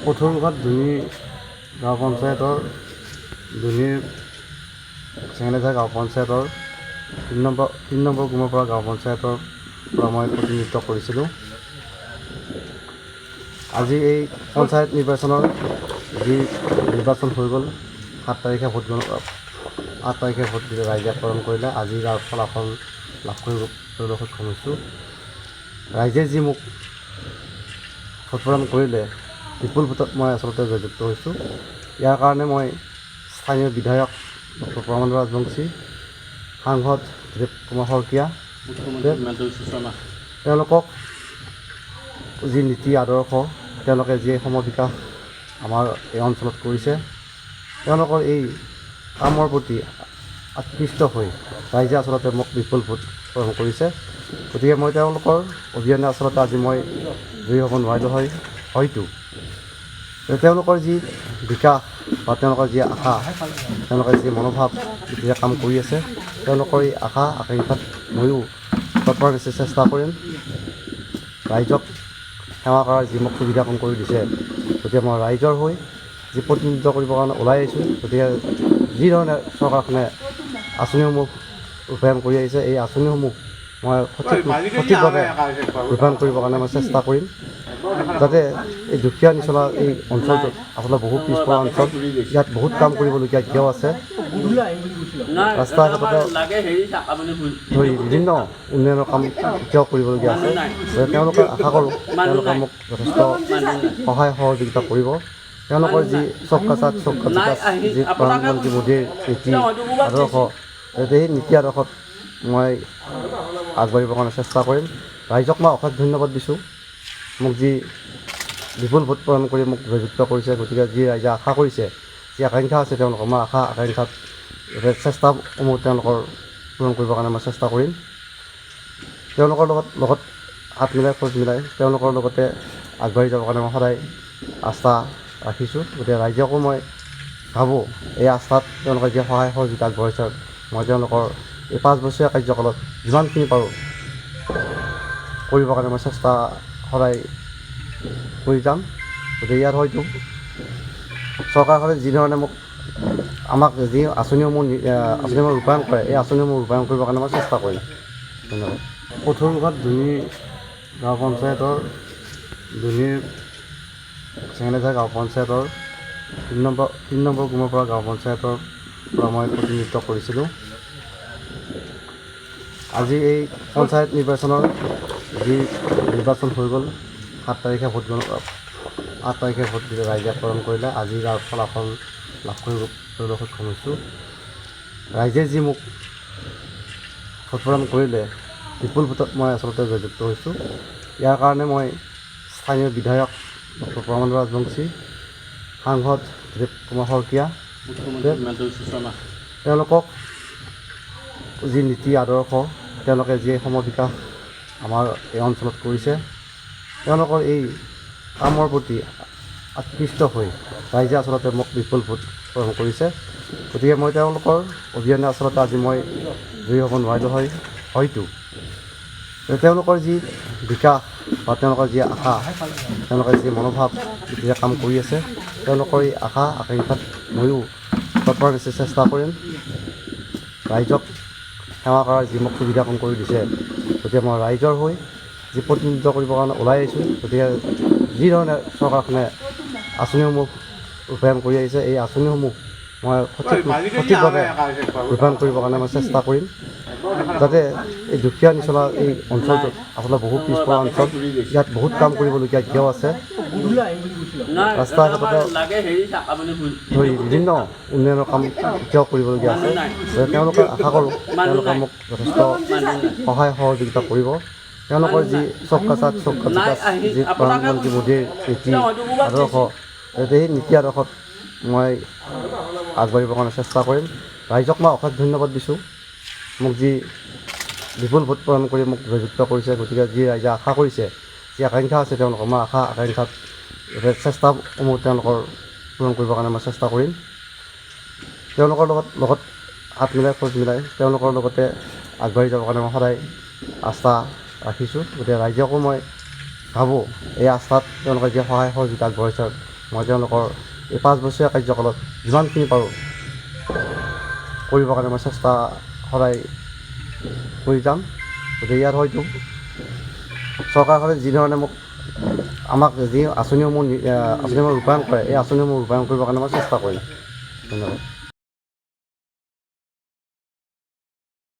কঠোৰঘাট দুনি গাঁও পঞ্চায়তৰ দুনিৰ চেঙেলেঝাৰ গাঁও পঞ্চায়তৰ ৩ নম্বৰ গুমৰপৰা গাঁও পঞ্চায়তৰ পৰা মই প্ৰতিনিধিত্ব কৰিছিলোঁ। আজি এই পঞ্চায়ত নিৰ্বাচনৰ যি নিৰ্বাচন হৈ গ'ল 8 তাৰিখে ভোট ৰাইজে প্ৰদান কৰিলে। আজি তাৰ ফলাফল লাভ কৰিবলৈ সক্ষম হৈছোঁ। ৰাইজে যি মোক ভোট প্ৰদান কৰিলে বিপুল ভোটত মই আচলতে জয়যুক্ত হৈছোঁ। ইয়াৰ কাৰণে মই স্থানীয় বিধায়ক ডক্টৰ প্ৰমোদ ৰাজবংশী, সাংসদ দিলীপ কুমাৰ শইকীয়া, তেওঁলোকক যি নীতি আদৰ্শ, তেওঁলোকে যি সমবিকাশ আমাৰ এই অঞ্চলত কৰিছে, তেওঁলোকৰ এই কামৰ প্ৰতি আকৃষ্ট হৈ ৰাইজে আচলতে মোক বিপুল ভোট প্ৰদান কৰিছে। গতিকে মই তেওঁলোকৰ অবিহনে আচলতে আজি মই জয়ী হ'ব নোৱাৰিলোঁ হয়তো। তেওঁলোকৰ যি বিকাশ বা তেওঁলোকৰ যি আশা, তেওঁলোকৰ যি মনোভাৱ যে কাম কৰি আছে, তেওঁলোকৰ এই আশা আকাংক্ষাত ময়ো তৎপৰ চেষ্টা কৰিম। ৰাইজক সেৱা কৰাৰ যি মোক সুবিধা কাম কৰি দিছে, গতিকে মই ৰাইজৰ হৈ যি প্ৰতিনিধিত্ব কৰিবৰ কাৰণে ওলাই আহিছোঁ। গতিকে যিধৰণে চৰকাৰখনে আঁচনিসমূহ ৰূপায়ণ কৰি আহিছে, এই আঁচনিসমূহ মই সঠিকভাৱে ৰূপায়ণ কৰিবৰ কাৰণে মই চেষ্টা কৰিম, যাতে এই দুখীয়া নিচলা এই অঞ্চলটোত আচলতে বহুত পিছপৰা অঞ্চল, ইয়াত বহুত কাম কৰিবলগীয়া এতিয়াও আছে। ৰাস্তা ঘাটতে ধৰি বিভিন্ন উন্নয়নৰ কাম এতিয়াও কৰিবলগীয়া আছে। তেওঁলোকে আশা কৰোঁ তেওঁলোকে মোক যথেষ্ট সহায় সহযোগিতা কৰিব। তেওঁলোকৰ যি চবকা সাথ চবকা বিকাশ, যি প্ৰধানমন্ত্ৰী মোদীৰ নীতি আদৰ্শ, সেই নীতি আদৰ্শত মই আগবাঢ়িবৰ কাৰণে চেষ্টা কৰিম। ৰাইজক মই অশেষ ধন্যবাদ দিছোঁ, মোক যি বিপুল ভোট প্ৰদান কৰি মোক জয়যুক্ত কৰিছে। গতিকে যি ৰাইজে আশা কৰিছে, যি আকাংক্ষা আছে তেওঁলোকৰ, মই আশা আকাংক্ষাত চেষ্টাসমূহ তেওঁলোকৰ পূৰণ কৰিবৰ কাৰণে মই চেষ্টা কৰিম। তেওঁলোকৰ লগত হাত মিলাই খোজ মিলাই তেওঁলোকৰ লগতে আগবাঢ়ি যাবৰ কাৰণে মই সদায় আস্থা ৰাখিছোঁ। গতিকে ৰাইজকো মই ভাবোঁ এই আস্থাত তেওঁলোকে যি সহায় সহযোগিতা আগবঢ়াইছে, মই তেওঁলোকৰ এই 5 বছৰীয়া কাৰ্যকালত যিমানখিনি পাৰোঁ কৰিবৰ কাৰণে মই চেষ্টা সদায় কৰি যাম। গতিকে ইয়াত হয়তো চৰকাৰখনে যিধৰণে আমাক যি আঁচনিসমূহ ৰূপায়ণ কৰে, এই আঁচনিসমূহ ৰূপায়ণ কৰিবৰ কাৰণে মই চেষ্টা কৰিম। ধন্যবাদ। কঠোৰঘাট দুনি গাঁও পঞ্চায়তৰ দুনিৰ চেঙেলেঝাৰ গাঁও পঞ্চায়তৰ ৩ নম্বৰ গুমৰপৰা গাঁও পঞ্চায়তৰ পৰা মই প্ৰতিনিধিত্ব কৰিছিলোঁ। আজি এই পঞ্চায়ত নিৰ্বাচনৰ যি নিৰ্বাচন হৈ গ'ল 8 তাৰিখে ভোট ৰাইজে প্ৰদান কৰিলে। আজি তাৰ ফলাফল লাভ কৰিবলৈ সক্ষম হৈছোঁ। ৰাইজে যি মোক ভোট প্ৰদান কৰিলে বিপুল ভোটত মই আচলতে জয়যুক্ত হৈছোঁ। ইয়াৰ কাৰণে মই স্থানীয় বিধায়ক ডক্টৰ প্ৰমোদ ৰাজবংশী, সাংসদ দিলীপ কুমাৰ শইকীয়া, তেওঁলোকক যি নীতি আদৰ্শ, তেওঁলোকে যি সমবিকাশ আমাৰ এই অঞ্চলত কৰিছে, তেওঁলোকৰ এই কামৰ প্ৰতি আকৃষ্ট হৈ ৰাইজে আচলতে মোক বিপুল ভোট প্ৰদান কৰিছে। গতিকে মই তেওঁলোকৰ অবিহনে আচলতে আজি মই জয়ী হ'ব নোৱাৰিলোঁ হয়তো। তেওঁলোকৰ যি বিকাশ বা তেওঁলোকৰ যি আশা, তেওঁলোকৰ যি মনোভাৱ যে কাম কৰি আছে, তেওঁলোকৰ এই আশা আকাংক্ষাত ময়ো তৎপৰ চেষ্টা কৰিম। ৰাইজক সেৱা কৰাৰ যি মোক সুবিধা কাম কৰি দিছে, গতিকে মই ৰাইজৰ হৈ যি প্ৰতিনিধিত্ব কৰিবৰ কাৰণে ওলাই আহিছোঁ। গতিকে যিধৰণে চৰকাৰখনে আঁচনিসমূহ ৰূপায়ণ কৰি আহিছে, এই আঁচনিসমূহ মই সঠিকভাৱে ৰূপায়ণ কৰিবৰ কাৰণে মই চেষ্টা কৰিম, যাতে এই দুখীয়া নিচলা এই অঞ্চলটোত আচলতে বহুত পিছপৰা অঞ্চল, ইয়াত বহুত কাম কৰিবলগীয়া এতিয়াও আছে। ৰাস্তা ঘাটতে ধৰি বিভিন্ন উন্নয়নৰ কাম এতিয়াও কৰিবলগীয়া আছে। তেওঁলোকে আশা কৰোঁ তেওঁলোকে মোক যথেষ্ট সহায় সহযোগিতা কৰিব। তেওঁলোকৰ যি চবকা সাথ চবকা বিকাশ, যি প্ৰধানমন্ত্ৰী মোদীৰ নীতি আদৰ্শ, সেই নীতি আদৰ্শত মই আগবাঢ়িবৰ কাৰণে চেষ্টা কৰিম। ৰাইজক মই অশেষ ধন্যবাদ দিছোঁ, মোক যি বিপুল ভোট প্ৰদান কৰি মোক জয়যুক্ত কৰিছে। গতিকে যি ৰাইজে আশা কৰিছে, যি আকাংক্ষা আছে তেওঁলোকৰ, মই আশা আকাংক্ষাত চেষ্টাসমূহ তেওঁলোকৰ পূৰণ কৰিবৰ কাৰণে মই চেষ্টা কৰিম। তেওঁলোকৰ লগত হাত মিলাই খোজ মিলাই তেওঁলোকৰ লগতে আগবাঢ়ি যাবৰ কাৰণে মই সদায় আস্থা ৰাখিছোঁ। গতিকে ৰাইজকো মই ভাবোঁ এই আস্থাত তেওঁলোকে যি সহায় সহযোগিতা আগবঢ়াইছে, মই তেওঁলোকৰ এই 5 বছৰীয়া কাৰ্যকালত যিমানখিনি পাৰোঁ কৰিবৰ কাৰণে মই চেষ্টা সদায় কৰি যাম। গতিকে ইয়াত হয়তো চৰকাৰখনে যিধৰণে আমাক যি আঁচনিসমূহ ৰূপায়ণ কৰে, এই আঁচনিসমূহ ৰূপায়ণ কৰিবৰ কাৰণে মই চেষ্টা কৰিম। ধন্যবাদ।